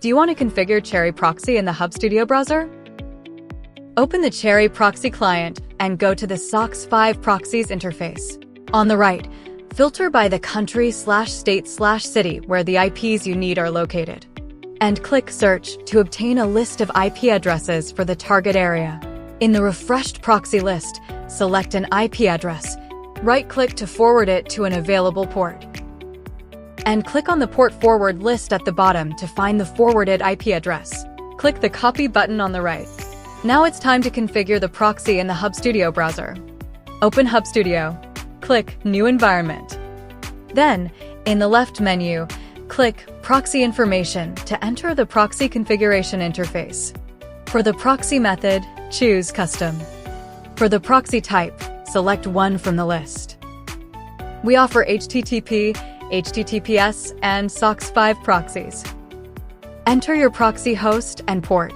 Do you want to configure CherryProxy in the Hubstudio browser? Open the CherryProxy client and go to the SOC 5 Proxies interface. On the right, filter by the country/state/city where the IPs you need are located. And click Search to obtain a list of IP addresses for the target area. In the refreshed proxy list, select an IP address. Right-click to forward it to an available port. And click on the port forward list at the bottom to find the forwarded IP address. Click the Copy button on the right. Now it's time to configure the proxy in the Hubstudio browser. Open Hubstudio. Click New Environment. Then, in the left menu, click Proxy Information to enter the proxy configuration interface. For the proxy method, choose Custom. For the proxy type, select one from the list. We offer HTTP, HTTPS, and SOC 5 proxies. Enter your proxy host and port.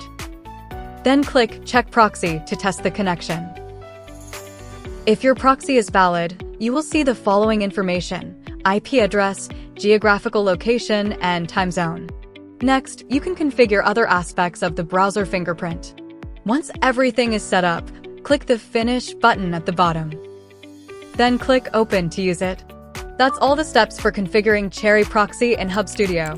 Then click Check Proxy to test the connection. If your proxy is valid, you will see the following information: IP address, geographical location, and time zone. Next, you can configure other aspects of the browser fingerprint. Once everything is set up, click the Finish button at the bottom. Then click Open to use it. That's all the steps for configuring CherryProxy in Hubstudio.